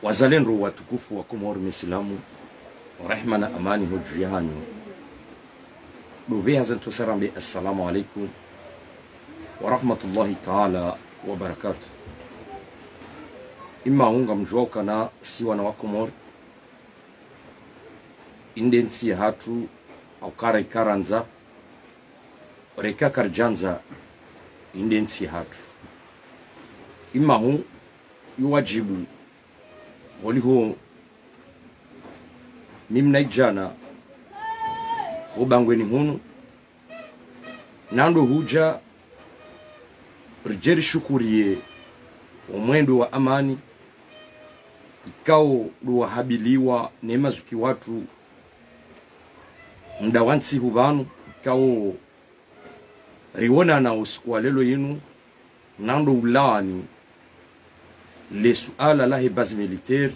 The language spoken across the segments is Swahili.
Wazalendo watukufu wa Komoro Mislamu, rehma na amani hujuu yanyu. Dubi hazan tusarambi, assalamu alaikum wa rahmatullahi ta'ala wa barakatuh. Ima unga mjuoka na siwa na wa Komoro indensi hatu au kara ikaranza reka karjanza indensi hatu ima hu yuwajibu waliho mimna ijana hubangweni hunu nando huja rijeri shukuriye umwendo wa amani ikao luwa habiliwa neema zuki watu mdawansi hubanu ikao riwona na usikuwa lelo yinu nando ulani le suala la base militaire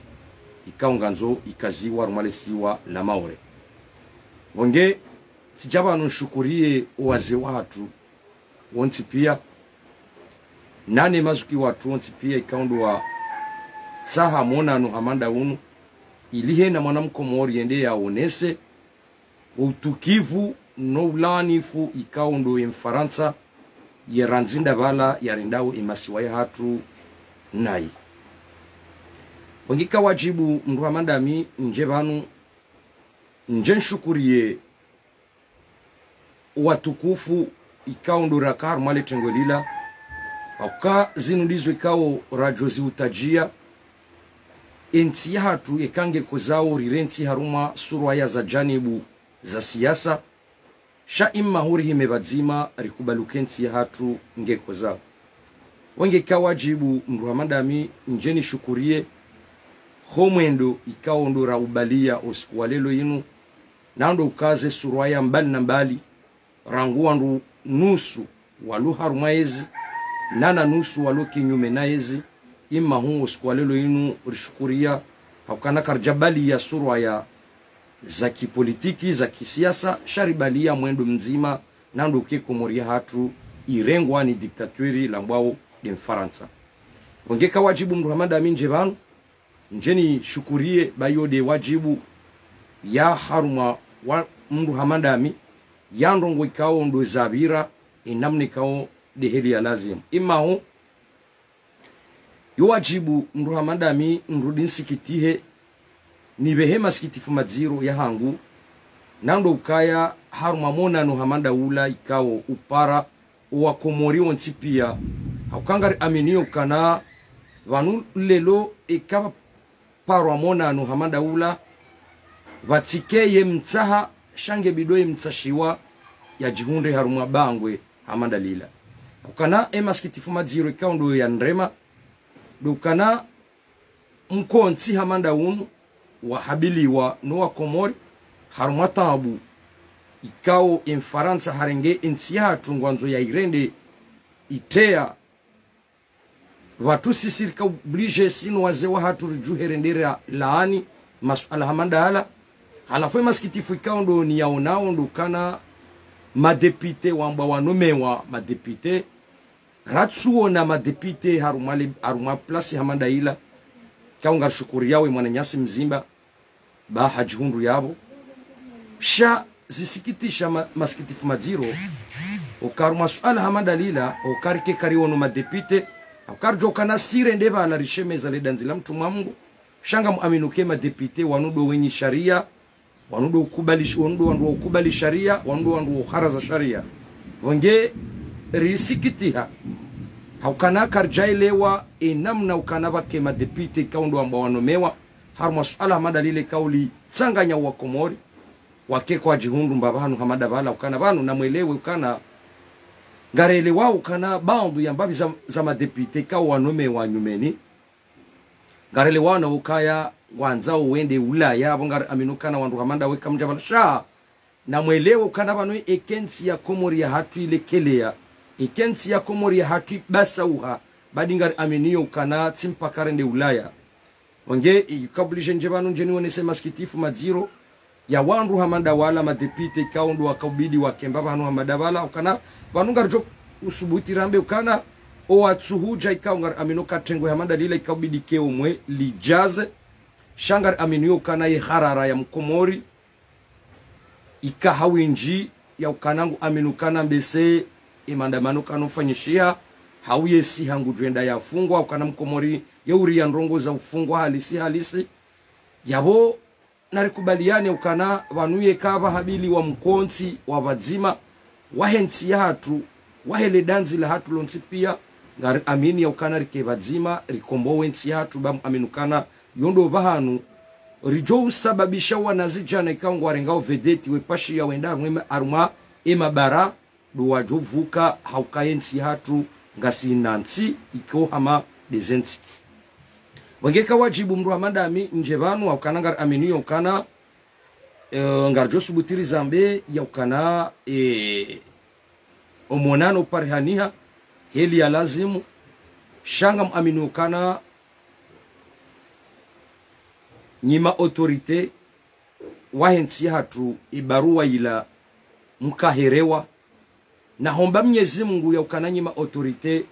ikaonganzo ikaziwa rumalesiwa la maore wonge sijaba nushukurie waze watu wonsi pia nane mazuki watu wonsi pia ikaondwa saha mona no hamanda unu ilihe na mwanamko mori yende ya onese utukivu no ulanifu ikaondo emfaransa yeranzinda bala yarindao imasiwa ya hatu nai wangika wajibu mruhamandami nje banu nje nshukuriye watukufu ikao ndurakar mwale tengolila waka zinulizo ikao rajozi utajia enti hatu ekange kozao rirensi haruma surwaya za janibu za siyasa sha imma huri himebadzima rikubalukenti hatu nge kozao wange kawajibu mruhamandami njeni shukurie homwendo ikao ndo raubalia osikualelo inu nando ukaze surwaya mbali na mbali ranguwa ndu nusu walu harumaezi nana nusu walu kinyume naezi ima huu osikualelo inu rishukuria haukana karjabali ya surwaya za kipolitiki za kisiasa sharibalia mwendo mzima nando ukeko moria hatu irengwa ni diktaturi lambwao de Faransa. Wangeka wajibu mruhamandami nje banu njeni shukurie bayode wajibu ya haruma wa mruhamandami yandongo ikao ndo zabira inamne kao de heli ya lazim ima ho yuwajibu mruhamandami nrudinsi kitihe ni behema sikitifu madziro ya hangu nando ukaya haruma mona no hamanda ula ikao upara wa Komori wontipia haukangari aminio kana vanu lelo ikaba parwa mona no hamanda ula vatikeye mtaha shange bidoye mtashiwa ya jihunde harumwa bangwe hamanda lila ukana emaskitifu madziro ikaundo ya ndrema dukana mkonti hamanda unu wahabiliwa no wa Komori harumwa tabu ikao emfaransa harenge ensiyatu ngwanzo ya irende itea watu sisirika oblige sino wazewa hatu rujuherendera laani masuala hamanda hala halafu maskitifu ikao ndo ni yaonao ndo kana madepite wamba wanomewa madepite ratsuo na madepite haruma plasi hamanda ila kaunga shukuri yawe mwananyasi mzimba ba hajihundu yabo sha zisikitisha maskitifu madziro ukaruma suala hamanda lila ukarike kariono madepite ukarjo kana sire ndeba ala rishemeza ledanzila mtu mwamungu shanga muaminuke madepite wanudo wenye sharia wanudo ukubali sharia wanudo ukharaza sharia wange risikitiha haukana karjailewa enamna ukanaba ke madepite kaundo amba wanomewa haruma suala hamanda lile kauli tsanganya wa Komori wakeko ajihundu mbabanu hamada bala ukana banu na mwelewe ukana garele wao ukana bandu ya mbabi za madepite kao wanome wa nyumeni garele wao na ukaya wanzao wende Ulaya bongar aminukana wandu hamanda weka mjabala sha na mwelewe ukana banu ekensi ya Komori ya hatu ile kelea ekensi ya Komori ya hatu basa uha badingar aminio ukana timpakarende Ulaya wange ikablishe njebanu njeni wonese maskitifu madziro ya wandu hamanda wala madepite kaundo wakabidi wakemba banu hamanda wala ukana banungar jo usubuti rambe ukana o atsuhuja ikaungar amino katengwe hamanda lila ikabidi ke umwe lijaze shangar amino ukana ye harara ya mkomori ikahawinji ya ukanangu amino kana mbese imandamano kanofanyishia hauye si hangu juenda ya fungwa ukana mkomori ya uri ya ndrongo za ufungwa halisi yabo narikubaliane ukana wanuye kaba habili wa mkonzi wa wazima wahensi ya hatu wahele danzi la hatu lonsi pia ngari amini ya ukana rike wazima rikombo wensi ya hatu bamu aminukana yondo bahanu rijo usababisha wanazijana ikangu warengao vedeti wepashi ya wenda aruma ema bara duwajo vuka haukayensi ya hatu ngasi nansi iko hama dezensi wangeka wajibu mru hamandami njebanu wakana ngar amini ukana ngar josu butiri zambe ya ukana omonano parihaniha heli ya lazimu shanga amini ukana nyima autorite wahensi hatu ibarua ila mkaherewa na homba Mwenyezi Mungu ya ukana nyima autorite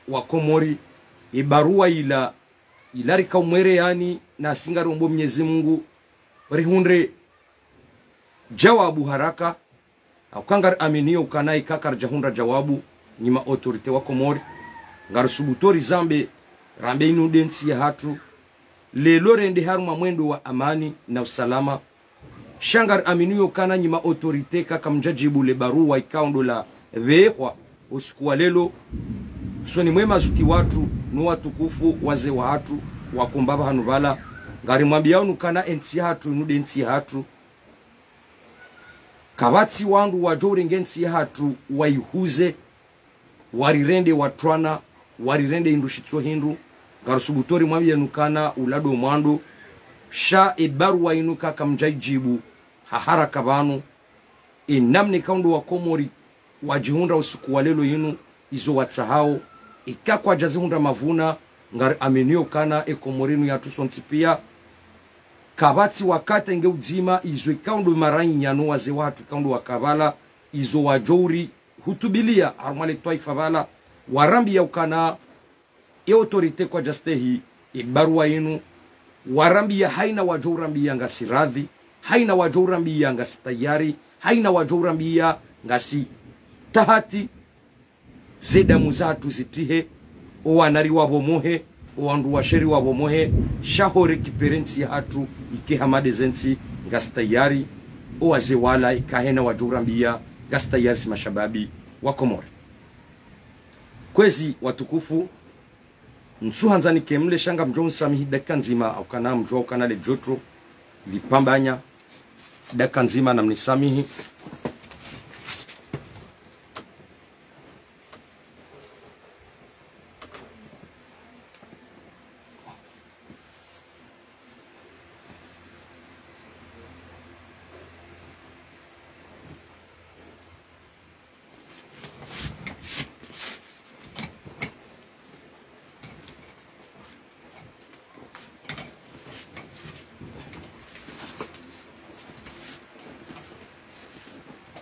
wa Komori ibarua ila ilarika umwere yani na singarombo Mwenyezi Mungu rihunre jawabu haraka aukangar aminio ukana ikakar jahundra jawabu nyima autorite wa Komori ngar subutori zambe rambe inudensi ya hatu lelo rende haruma mwendo wa amani na usalama shangar aminio kana nyima autorite kaka mjajibu le barua ikaundo la vewa usikuwa lelo soni mwema zuki watu nuwa tukufu waze wa hatu wakumbaba hanubala ngari mwambia unukana ensi hatu inude ensi hatu kabatsi wandu wajore ngensi hatu waihuze warirende watwana warirende indushitso hindu ngari subutori mwambia nukana ulado mwando sha ebaru wa inuka kamjaijibu hahara kabanu namne kaundo wa Komori wajihunda usiku walelo yinu izo watsahao ikakwa jazihunda mavuna ngari aminio kana Komorinu ya tusonti pia kabatsi wakate nge udzima izo ikaundo maranyi nyano waze watu ikaundo wakabala izo wajori hutubilia harumale taifa bala warambi ya ukana autorite kwa jastehi ibarua yinu warambi ya haina wajorambi ya ngasi radhi haina wajorambi ya ngasi tayari haina wajorambi ya ngasi tahati zeda muzatu zitihe owanari wabomohe owandu washeri wabomohe shahore kiperensi hatu ike hamade zensi ngastayari owaze wala ikahena wajurambia ngastayari si mashababi wa Komori kwezi watukufu nsuhanzani kemle shanga mjo nsamihi daka nzima au kana mjo kana le jotro lipambanya daka nzima na mnisamihi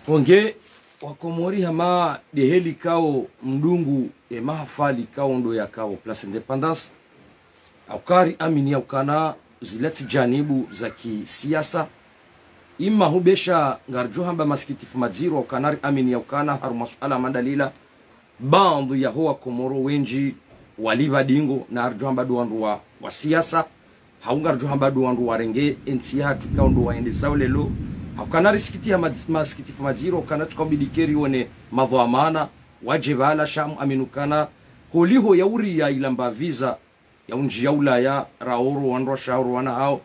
Onge wakomori hama deheli kao mdungu mahafali kao ndo ya kao Place Independance aukari amini ya ukana zileti janibu za kisiasa ima hubesha ngarjo hamba masikitifu madziro ukanari amini ya ukana haru masuala mandalila bandu ya hoa Komoro wenji waliba dingo na arjo hamba duandu wa siasa haungarjo hamba duandu warenge ensi hatu kao ndo waende saulelo hakanari sikiti ya masikitifu madziro kana tukabidikeri one madhamana wajibala shamu aminukana holiho ya uri ya ilamba visa ya unji ya ulaya raoro wanro shauru wana hao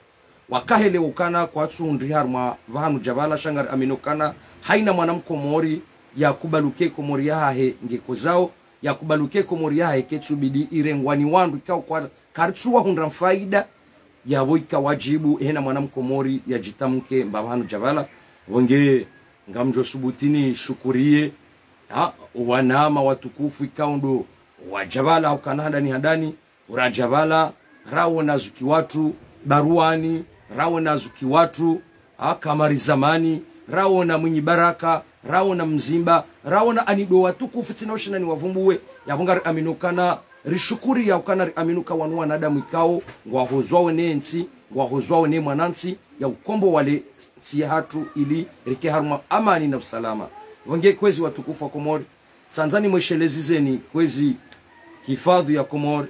wakahele ukana kwa tsundi harma vanu jabala shangar aminukana haina mwanamkomori ya kubaluke Komori yahe ngeko zao ya kubaluke Komori yahe ketsubidi irengwani wandu ikao kwa kartsuwa hundra faida ya woika wajibu hena mwanamkomori ya jitamke mbavanu jabala wonge ngamjo subutini shukurie wanama watukufu ikaundo wajabala ukanada ni handani urajabala rawo nazuki watu baruani rawo nazuki watu kamari zamani raona mwenye baraka raona mzimba raona anido watukufu tina ushina ni wavumbuwe yabonga aminukana rishukuri ya ukana aminuka wanu wanadamu ikao ngwahozwawe ne nsi ngwahozwawe ne mwanansi ya ukombo wale tia hatu ili rike haruma amani na usalama wange kwezi watukufu wa Komori sanzani mweshelezizeni kwezi hifadhi ya Komori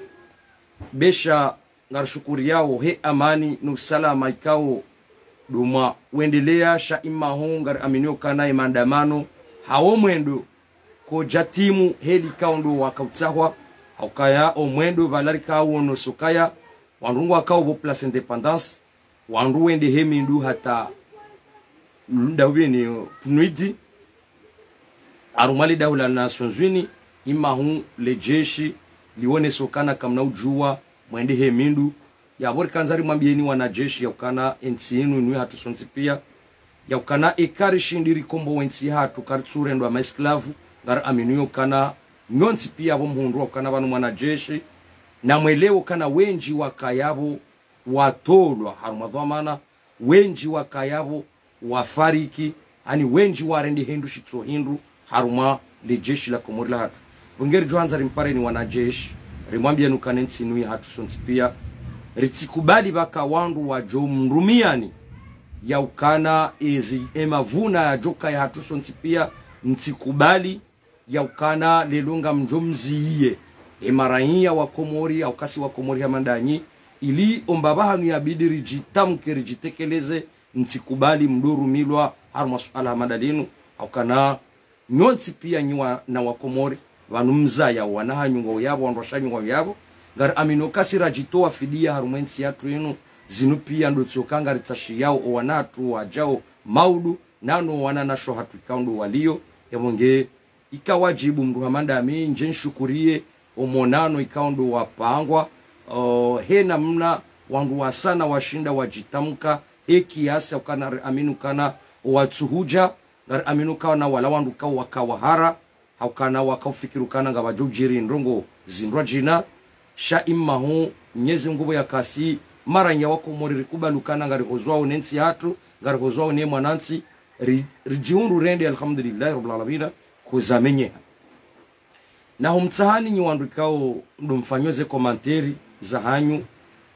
besha ngarishukuri yao he amani na usalama ikao duma wendelea sha imaho ngar aminuka na maandamano hawo mwendo ko jatimu heli kaundo wakautahwa haukaya omwendo valari kawo no sokaya wandu wakao bo place independance wandu wende hemindu hata ndawini pnuidi arumali daula Nations Unies imahu lejeshi lione sokana kamna ujua mwende hemindu yabori kanzari mwambieni wanajeshi yaukana ensi inu inu hatu sonsi pia yaukana ekari shindiri kombo wensi hatu kartsurendo wa maesklavu ngar aminu kana nyonsi pia abo mhundu wakana banu mwanajeshi na mweleo kana wenji wakayabo watolwa harumadhamana wenji wakayabo wafariki ani wenji warendi hindu shitso hindu haruma lejeshi la Komori la hatu ungeri johanza rimpare ni wanajeshi rimwambia nukanensi nui hatu sonsi pia ritikubali baka wandu wa jo mrumiani ya ukana ezi emavuna ya joka ya hatu sonsi pia ntikubali ya ukana lelunga mjomziye emaraiya wa Komori au kasi wa Komori hamandanyi ili ombabahanu ya bidi rijitamke rijitekeleze ntikubali mdoru milwa haru masuala hamadalinu au kana nyonsi pia nyiwa na wa Komori vanumza ya wanaha nyungo yabo wandosha nyungo yabo ngar aminokasi rajitoa fidia harumensi yatu inu zinu pia ndo tsiokanga ritashi yao o wanatu wajao maudu nano wananasho hatu ikaundu walio ya mwenge ikawajibu mruhamanda ami njen shukurie omonano ikaundu wapangwa hena mna wandu wasana washinda wajitamka kiasi ukana aminu kana watsuhuja ngar aminu kana wala wandu kawa wakawahara haukana wakaufikiru kana nga wajujiri ndrongo zindwa jina sha imahu nyezi ngubo ya kasi mara nya wako Komori rikuba lukana ngari hozwao nensi hatu ngari hozwao ne mwanansi rijiundu rende alhamdulillah rabbil alamin kuzamenye na humtsahani nyi wandu kao ndo mfanyoze komanteri za hanyu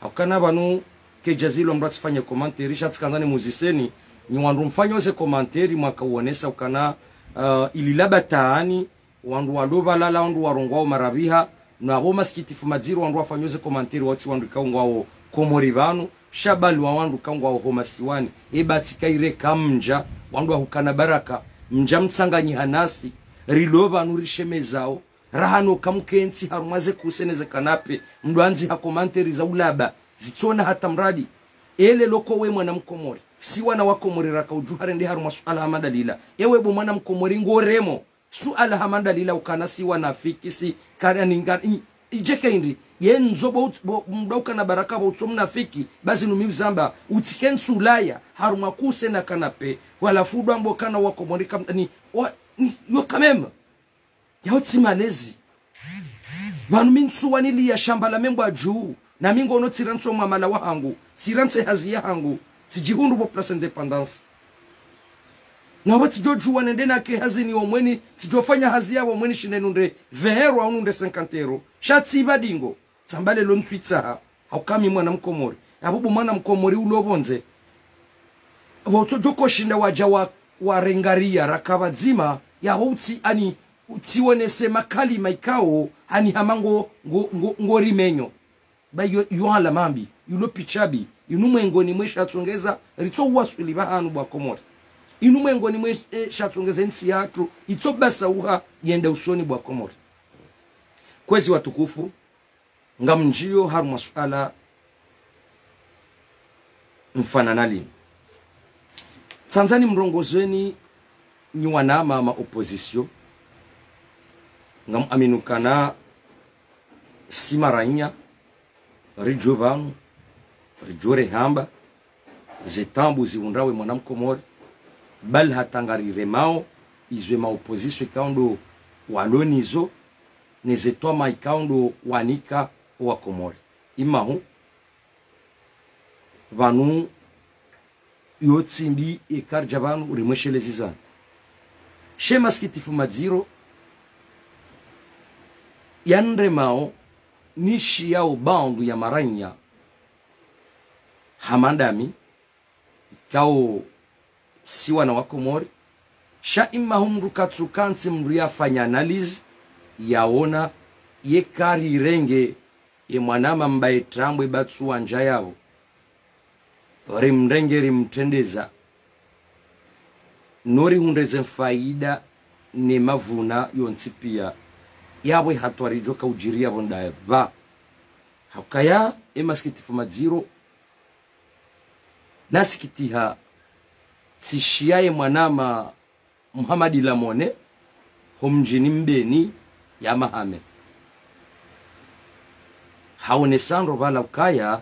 hakana banu ke jazilo mratsifanya komanteri shatsikangane muziseni nyi wandu mfanyoze komanteri mwaka uonesa ukana ililaba taani wandu waloba lala wandu warongwao marabiha na abo maskitifu madziru wandu wafanyoze komanteri wati wandu kaungwao Komori banu shabali wa wandu kaungwao homasiwani ebatika ire kamja wandu wahukana baraka mja mtsanganyi hanasi riloba nurisheme zao rahano kamkensi harumaze kuseneze kanape mdu anzi ha komanteri za ulaba zitona hata mradi ele loko we mwana mkomori si wana wa Komori raka ujuhare ndi haruma suala hamadalila ewe bo mwana mkomori ngoremo suala hamadalila ukana si wanafiki si karani ijeke indi yenzo bo mdoka na baraka bo tsomnafiki basi numizamba utikensu ulaya haruma kusena kanape wala fudwa mbokana wa Komori kamtani yo kamema yauti malezi banu minsu wanili ya shamba la membo juu na mingo no tiranso mamala wangu tiranse hazi yangu tijihundu bo place independence na wati joju wanendena ke hazini omweni tijofanya hazi yabo omweni shinenunde vehero au nunde 50 euro shati badingo sambale lo mtwitsa haukami mwana mkomori abubu mwana mkomori ulobonze abo joko shinda waja wa rengaria rakabadzima ya houti ani utiwonese makali maikao hani hamango ngori menyo ba yohala mambi yulo pichabi inumwengo ni mwesha tsongeza ritso wasuli bahanu bwa Komori inumwengo ni mwesha tsongeza nsi yatu itso basa uha yende usoni bwa Komori kwezi watukufu ngamjio haru masuala mfananali Tanzania mrongozeni ni wanama ma opposition ngam aminukana simaranya rijoban rijore hamba zetambu ziundrawe mwana mkomori bal hatangari remao izwe ma opposition kaundo walonizo nezetwa ma kaundo wanika wa Komori imahu vanu yotsimbi ekarja banu rimweshelezi zana she maskiti fumadziro yanre mao nishi yao bandu ya maranya hamandami kao siwa na wakomori sha ima humru katsukansi mria fanya analize yaona ye kari renge ye mwanama mbaye trambwe batsu wanja yao rimrenge rimtendeza nori hundeze faida ne mavuna yonsipia yawe hatwarijo ka ujiria bonda ba hakaya emaskitifu madziro nasikitiha tishiaye mwanama Muhammadi Lamone homjini mbeni ya mahame haone sandro bala ukaya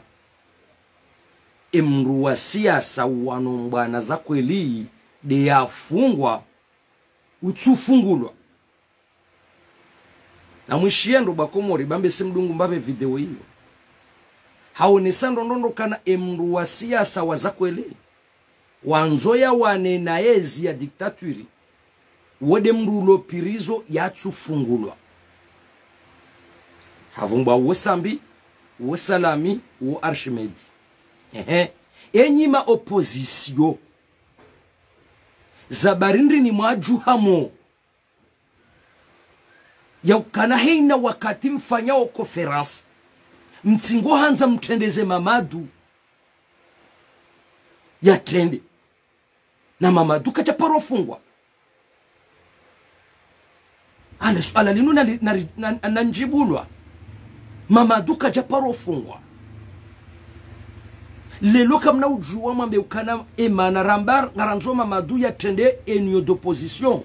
emruwa siasa wanombwana za kweli de yafungwa utufungulwa na mwishiendo bakomori bambe semdungu mbabe video hiyo haone sandro ndondo kana emruwa siasa wa za kweli wanzoya wane na ezi ya diktaturi wode mrulo pirizo ya tufungulwa havumba wosambi wosalami wo Archimedi enyima opposition zabarindri ni mwajuhamo ya ukana heina wakati mfanyao conference mtingo hanza mtendeze Mamadu ya tende na Mamadu kacha parofungwa ale swala linu na njibulwa Mamadu kacha parofungwa lelo kamna ujua mambe ukana emana rambar ngaranzo Mamadu ya tende enyo d'opposition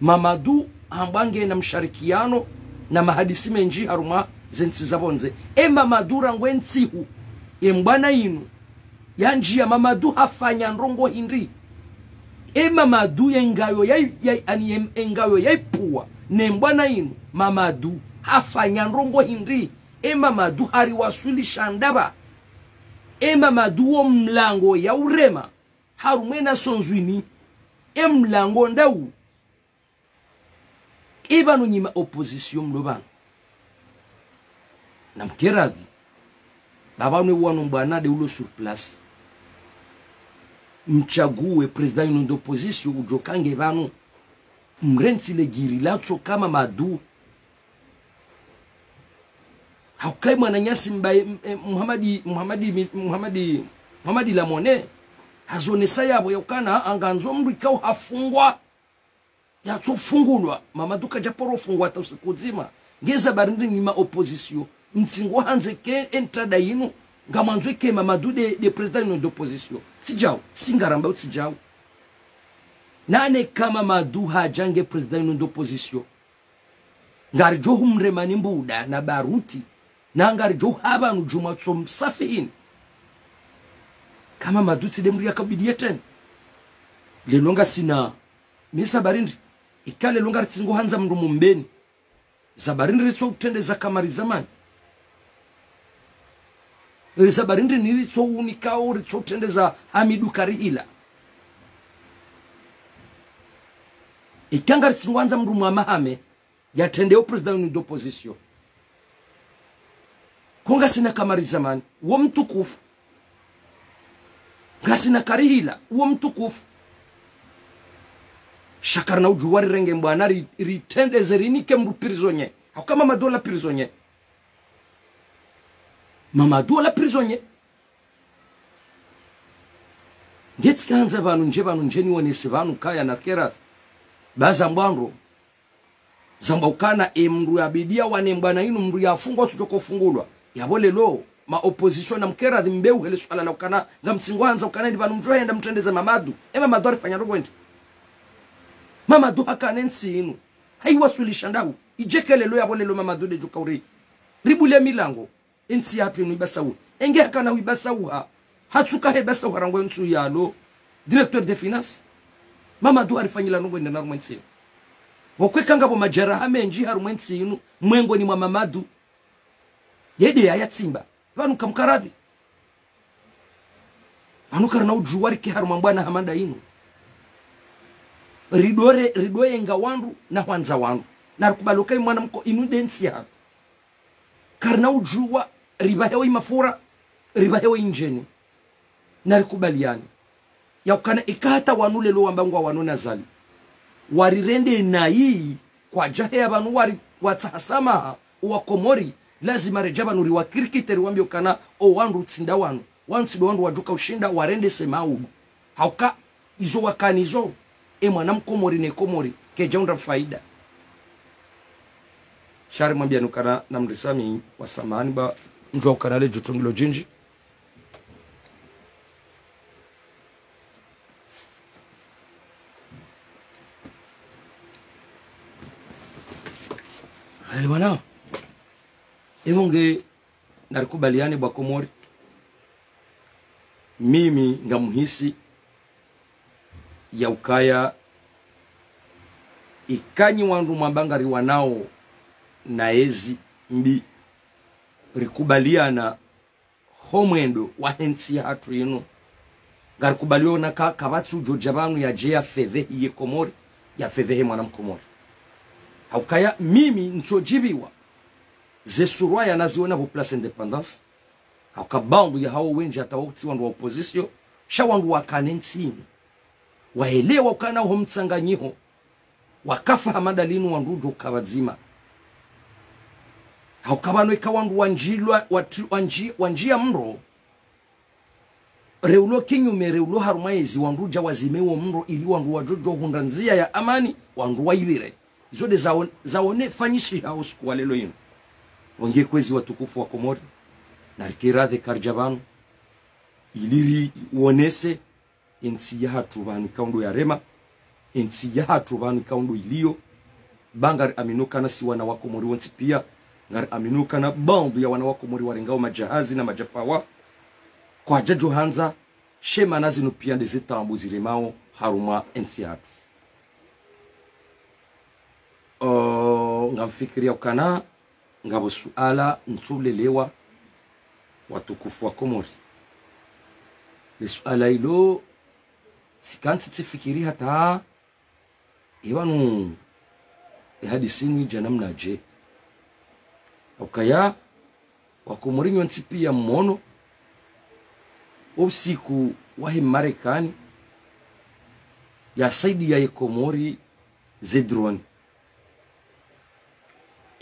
Mamadu hambange na msharikiano na mahadisi menji haruma zensi zabonze Mamadu rangwensihu mbwana inu yanji ya Mamadu hafanya nrongo hindri Mamadu yengayo engayo yaipua mbwana inu Mamadu hafanya nrongo hindri Mamadu hari wasuli shandaba Mamadu wo mlango ya urema harumena sonzwini mlango ndau ibanu nyima opposition mlobana na mkeradhi babane wanu mbana de ulo sur place mchague president ino d'opposition ujokange banu mrensi le girilatso kama Madu haukai mwana nyasi mbaye Muhammadi Lamone hazone sayabo yakana anganzo mrikao hafungwa ya tufungulwa Mamadu kajaporo fungwa ta usiku nzima ngeza barindi nyima opposition mtsingo hanze ke entrada yinu ngamanzo ke Mamadu de president d'opposition sijao singaramba sijao nane kama Madu hajange president d'opposition ngarjo humremani mbuda na baruti na ngarjo haba nujuma tsom safin kama Madu tidemri yakabidi yeten lelonga sina misa barindi ikale longa tsingo hanza mrumu mbeni zabarindi ritso utende za kamari zamani zabarindi niritso unikao ritso utende za Hamidu Kariila ikanga tsingo hanza mrumu wa mahame yatendeo president d'opposition konga sina kamari zamani wo mtukufu ngasina Kariila wo mtukufu shakarna ujuwari renge mbwana ritende zerinike mbu prisonnier hakama Mamadu la prisonnier Mamadu la prisonnier ngeti kanza banu njeni wonese banu kaya na kera baza mbwanro zamba ukana mru abidia wane mbwana inu mru yafungwa sutoko fungulwa yabole lo ma opposition na mkera dhimbeu hele swala la ukana ngamtsingwanza ukana ndi banu mjohenda mtendeze Mamadu Mamadu arifanya robo enti Mamadu hakanensi inu haiwasulisha ndau ijekelelo yabonelo Mamadu de jukauri ribule milango ensi yatu inu ibasawu enge hakana wibasawu hatsuka hebasa warango nsu yalo directeur de finance Mamadu arifanyila nungo ndena rumwensi wokwekanga bo majeraha menji harumwensi inu mwengo ni mwa Mamadu yede yatsimba banu kamkaradhi anu karna ujuwari ki haruma mbwana hamanda inu ridore nga wandu na wanza wandu na rukubalukai mwana mko inudensi ya hatu karna ujuwa ribahewa imafura ribahewa injeni na rikubaliani ya ukana ikata wanule lo ambangwa wanona zali warirende na hii kwa jahe ya banu wari watahasama uwa Komori lazima rejaba nuri wakirikiteri wambio kana o wandu tsinda wanu wansido wandu waduka ushinda warende sema ubu hauka izo wakanizo mwana mkomori ne Komori kejaunda faida shari mwambia nukana na mrisami wa samani ba njua ukanale jutungilo jinji Wana emonge narikubaliani bwa Komori mimi ngamuhisi ya ukaya ikanyi wandu mwambangari wanao na ezi mbi rikubaliana homwendo wa hensi ya hatu ino ngarikubaliona kabatsu jojabanu ya je ya fedhe iye Komori ya fedhe mwana mkomori haukaya mimi nsojibiwa zesurwa ya naziona bu place independence haukabandu ya hao wenji atawakti wandu wa opposition sha wandu wa kanensi waelewa ukana ho mtsanganyiho wakafa hamada linu wandudo kabazima haukabano ikawandu wanjilwa wanjia mro reulo kinyume reulo harumaezi wanduja wazimewo mro ili wandu wajojo hundanzia ya amani wandu waibire zode zaone fanyishi hao siku walelo ino wange kwezi watukufu wa Komori na rikiradhe karjabanu iliri uonese ensi ya hatu banu kaundo ya rema ensi ya hatu banu kaundo ilio bangar aminuka na si wana wa Komori wansi pia ngar aminuka na bandu ya wana wa Komori warengao majahazi na majapawa kwa jajo hanza shema nazi nupia ndezeta ambuzire mao haruma ensi ya hatu ngamfikiria ukana ngabo suala nsubulelewa watukufu wa Komori le suala ilo sikansi tifikiri hata iwanu hadisini janamna je ukaya wa Komori nyonsi pia mmono usiku wahe Marekani ya saidi ya Komori zedroni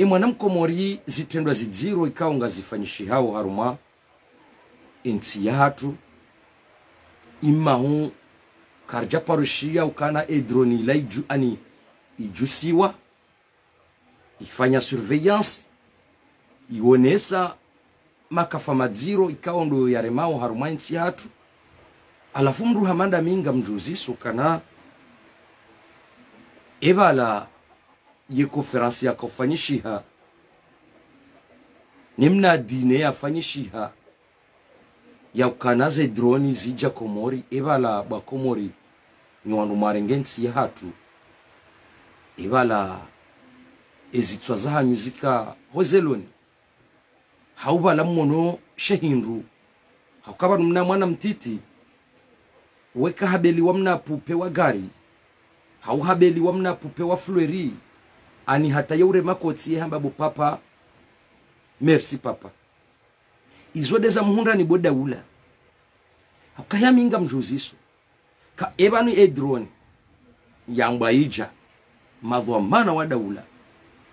mwana mkomori zitendwa zidziro ikaunga zifanyishi hao haruma ensi ya hatu imahu karja parushia ukana drone la ani ijusiwa ifanya surveillance ionesa makafa madziro ikaondo yaremao haruma ensi ya hatu alafu mru hamanda minga mjuziso kana ebala ye konferansi ya kufanyishiha nimna dine ya fanyishiha ya ukanaze droni zija Komori ebala ba Komori ni wandu marengensi ya hatu ebala ezitwa za muzika hozeloni haubala mmono shehindu hakaba mna mwana mtiti weka habeli wa mna pupe wa gari hau habeli wa mna pupe wa flueri ani hata yaure makoti hambabu papa merci papa izode za muhunda ni boda ula hakaya minga mjuziso ka ebanu drone yamba ija madhamana wa daula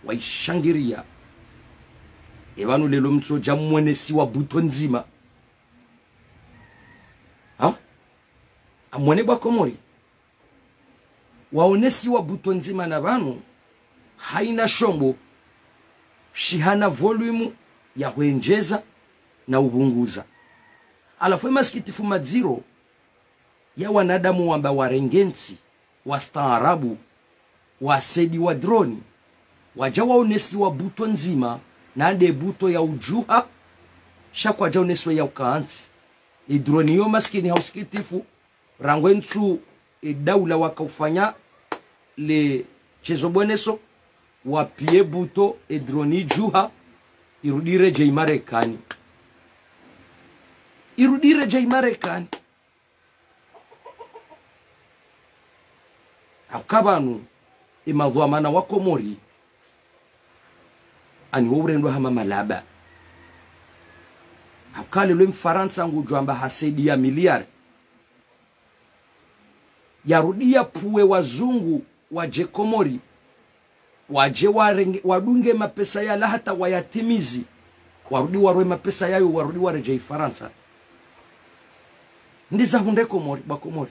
waishangiria ebanu lelo mtsoja mwenesi wa buto nzima amwene bwa Komori waonesi wa buto nzima na banu haina shombo shihana volume ya huenjeza na ubunguza alafu maskitifu madziro ya wanadamu wamba warengensi wastaarabu wasedi wa droni wajawa unesi wa buto nzima na ande buto ya ujuha shakwa ja unesi ya ukaansi droni yo maskini hauskitifu rangwensu daula wakaufanya le chezo boneso wapie buto droni juha irudire jai Marekani Hakabanu imadhamana wa Komori ani urendo hama malaba. Hakale lwe Mfaransa ngujwamba hasaidia miliari yarudia puwe wazungu waje Komori waje wadunge mapesa yala hata wayatimizi warudi warwe mapesa yayo warudi wareje Faransa ndiza hunde Komori ba Komori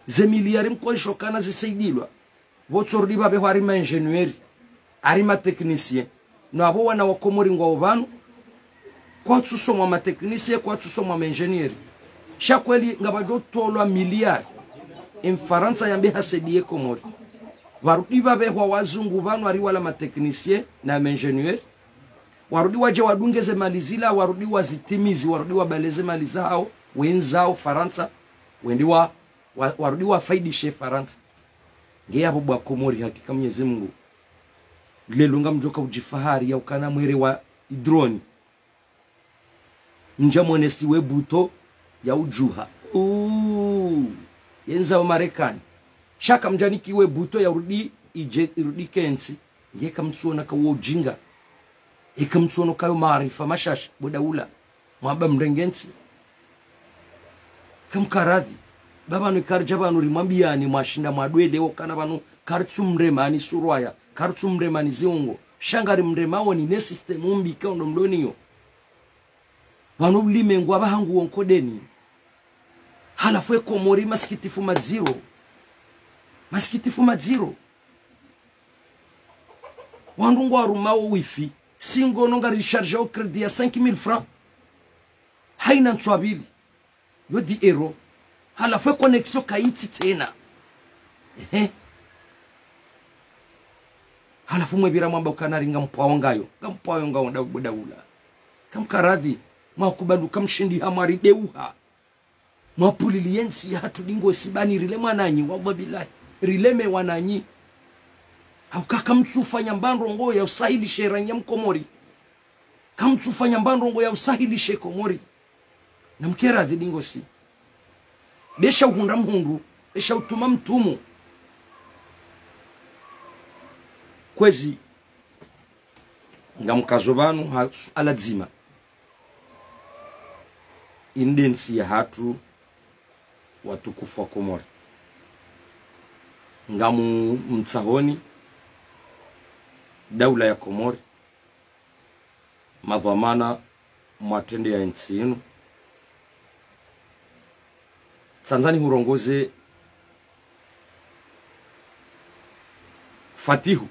ze miliari mkoisho kana zisaidilwa botorudi babe hari ma ingenieur ari ma technicien no abo wana wa Komori ngo banu kwa tusomwa ma technicien kwa tusomwa ma ingenieur shakweli ngabajo tolwa miliari Faransa yambe hasaidie Komori warudi babe wa wazungu banu ari wala ma technicien na ma ingenieur warudi waje wadungeze malizila warudi wazitimizi warudi wabaleze maliza hao wenzao Faransa wendiwa warudi wafaidishe Faransa nge abo bwa Komori hakika Mwenyezi Mungu lelunga mjoka ujifahari ya ukana mwere wa drone nja monesti we buto ya ujuha yenza wa Marekani shaka mjaniki we buto ya irudi kensi nge kamtsuona ka ujinga ikamtsuona kayo maarifa mashash bodaula mwaba mrengensi kamkaradhi baba ni karjabanu rimwambiani mwashinda mwadwede wakana banu kartsumremani surwaya kartsumremani ziongo shangari mremawo ni ne system umbi kaundo mdoniyo banu limengu abahangu wonkodeni halafwe Komori maskitifu madziro wandungu warumao wifi singo nonga recharge au credit ya 5000 francs haina nswabili yo di euro halafwe connexion kaiti tena halafu mwebira mwamba ukanaringa mpwao ngayo daula kamkaradhi mwakubalu kamshindi hamari deuha mwapuliliensi hatu dingo sibani rile mwananyi wallah billahi rileme wananyi haukaka mtsufanya mbandrongo ya usahilishe ranya Mkomori kamtsufanya mbandrongo ya usahilishe Komori na mkeradhi dingo si besha uhunda mhundu besha utuma mtumu kwezi ngamkazobanu aladzima indensi ya hatu watukufu wa Komori ngamu mtsahoni daula ya Komori madhamana mwatende ya nchi yenu Tanzania hurongoze Fatihu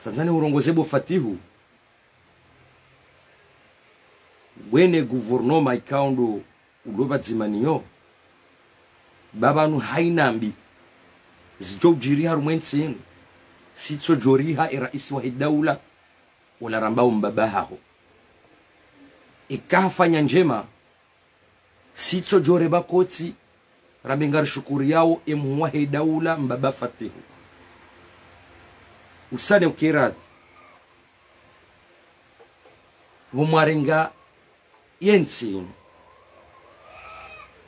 Tanzania hurongoze bo Fatihu wene guvernoma ikaundo uloba zimaniyo babanu hainambi zijojiri harumwensi sitso joriha iraisi wa daula wala rambao mbabahaho ikafanya njema sitso jore bakoti rambingar shukuri yao emuwa daula mbaba Fatihu usane ukiradhi vumwarenga yensi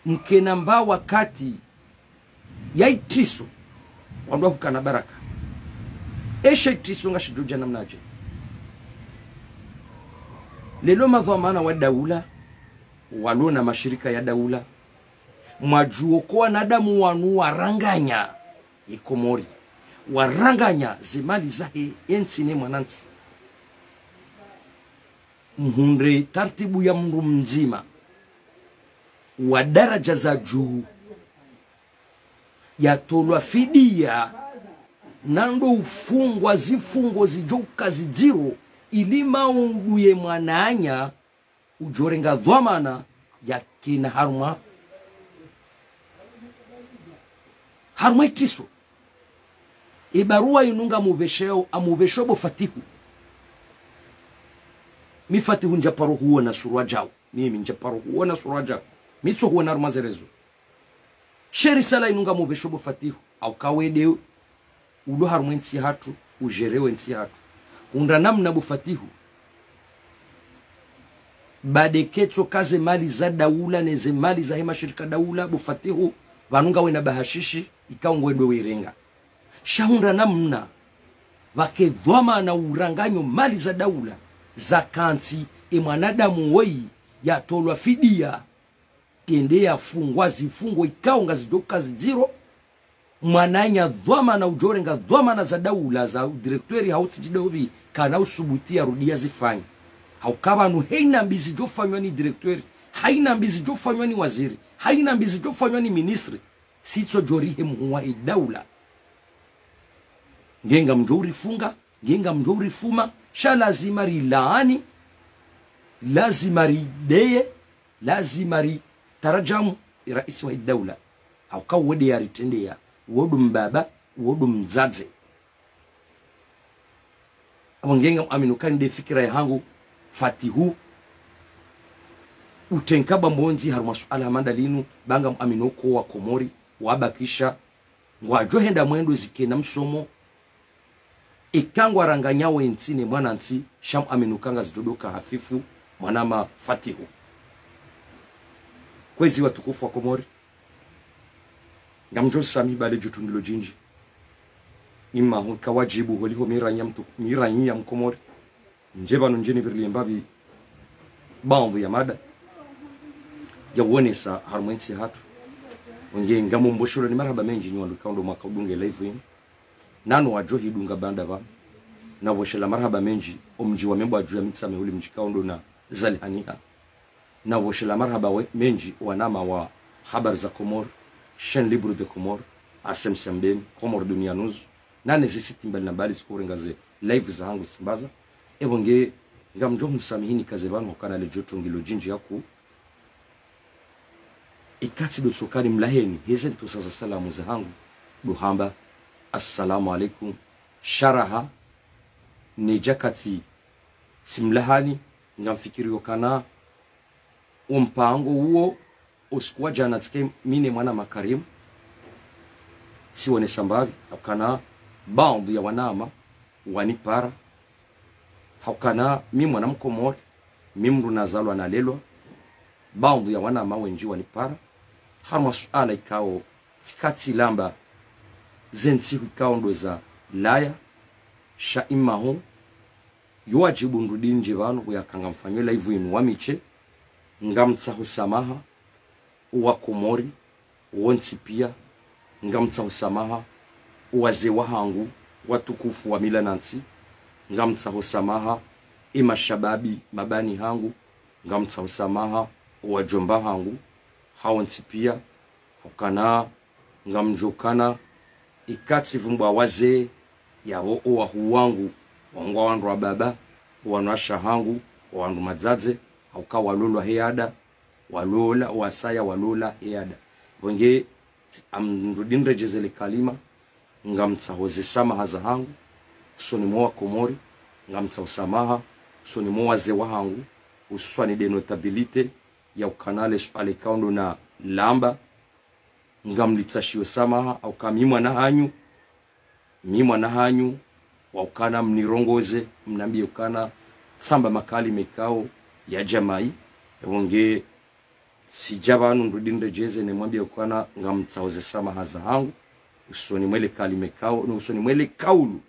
mkena mba wakati ya itiso wandua kukana baraka esha itiso nga shijuja namnaje lelo madhamana wa daula walona mashirika ya daula mwajuo kwa nadamu wanu waranganya Komori waranganya zimali zahe yensi ne mwanansi mhundre tartibu ya mndu mzima wa daraja za juu ya tolwa fidia nando ufungwa zifungo zijoka ziziro ilima unguye mwananya ujorenga dhamana ya kina haruma itiso ibarua inunga amubesheo bo Fatihu mi Fatihu njaparo huo na surwa jao mimi njaparo huo na surwa jao mitso huo na rumazerezo sheri sala inunga mubesheo bo Fatihu au kawede ulo harumwensi hatu ujerewe nsi hatu unda namna bo Fatihu badeketso kaze mali za daula neze mali za hema shirika daula bo Fatihu vanunga wena bahashishi ikaongwendo wirenga shahunda namna wakedhwama na uranganyo mali za daula za kansi mwanadamu wei yatolwa fidia kiendea fungwa zifungo ikaonga zidoka ziro mwananya dhwama na ujorenga dhwama na za daula za direktori hauti jidobi kana usubutia rudia zifanya haukaba nu heina mbizi jofanywa ni direktori haina mbizi jofanywa ni waziri haina mbizi jofanywa ni ministri sitso jorihe muwa daula ngenga mjori funga ngenga mjori fuma sha lazima rilaani lazima rideye lazima ri tarajamu rais wa daula au kawede ya ritendea wodu mbaba wodu mzaze awangenga aminukani de fikira ya hangu fatihu utenkaba mbonzi haruma suala mandalinu banga aminuko wa Komori wabakisha wajohenda mwendo zikena msomo ikangwa ranganyawe nsine mwana nsi sham aminukanga zidodoka hafifu mwanama fatihu kwezi watukufu wa Komori ngamjo sami bale jutundilo jinji imma honka wajibu holiho miranya mkomori njeba nunjeni birli mbabi baundu ya mada ya wonesa harmwensi hatu onge ngamu mbosholo ni marhaba menji nyandu kaundo mwaka udunge live yin nanu wajohi dunga banda ba na woshela marhaba menji omji wa membo ajua mitsame uli mji kaundo na zalihaniha na woshela marhaba menji wanama wa habar za Komor chaîne libre de Komor asem sembeni Komor dunia nuzu na necessity mbali na mbali sikurengaze live za hangu simbaza ebonge ngamjo msamihini kaze banu kana le joto ngilo jinji yaku ikati do sokani mlaheni hezen to sasa salamu za hangu duhamba assalamu alaikum sharaha ni jakati simlahani ngamfikiri yokana umpango huo usikuwa jana tsike mine mwana makarimu siwone sambabi haukana baundu ya wanama wanipara haukana mi mwana mkomori mimru nazalwa na lelwa baundu ya wanama wenji wanipara harma suala ikao tikati lamba zensi ikao ndo za laya sha imahu yuwajibu ndudini njivanu uyakanga mfanyela hivu inu wamiche ngamtsahu samaha wa Komori wonsi pia ngamtsahu samaha waze wahangu watukufu wa mila nansi ngamtsahu samaha ima shababi mabani hangu ngamtsahu samaha wajomba hangu hawonsi pia hukana ngamjokana ikati vumbwa waze yawo owa huwangu wangwa wandu wa baba wanwasha hangu wandu madzaze hauka walulwa heada walola wasaya walola heada wenge amrudin rejezele kalima ngamtsahoze samaha za hangu usoni mwa Komori ngamtsaho samaha usoni mwa waze wa hangu uswani de notabilite ya ukanale swale kaundo na lamba ngamlitsashio samaha au kamimwa na hanyu wa ukana mnirongoze mnambie ukana tsamba makali mekao ya jamai wonge sijabanu ndudinde jeze ne mwambie ukana ngamtsaoze samaha za hangu usoni mwele kali mekao no usoni mwele kaulu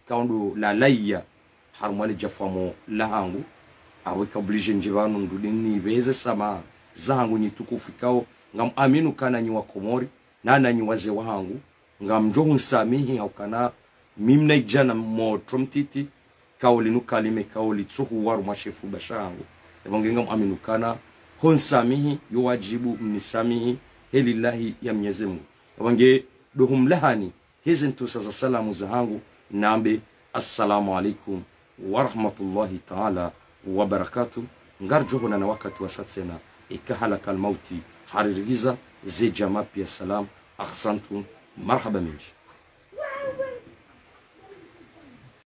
kaundo la laiya harmwale jafamo la hangu aweka oblige njibanu ndudini beze sama za hangu nyitukufu kao ngam aminu kana nyi wa Komori na nyi waze wa hangu ngam njohu nsamihi haukana mimna ijana mo tromtiti kauli nukalime kauli tsuhu waru mashefu bashangu ebonge ngam aminu kana honsamihi yuwajibu mnisamihi helillahi ya Mwenyezi Mungu ebonge dohum lahani hizintu sasa salamu za hangu nambe assalamu alaikum wa rahmatullahi ta'ala wa barakatuh ngarjohuna na wakati wa satsena ikahalaka almauti haririza ze jama pia salam ahsantum marhaba minji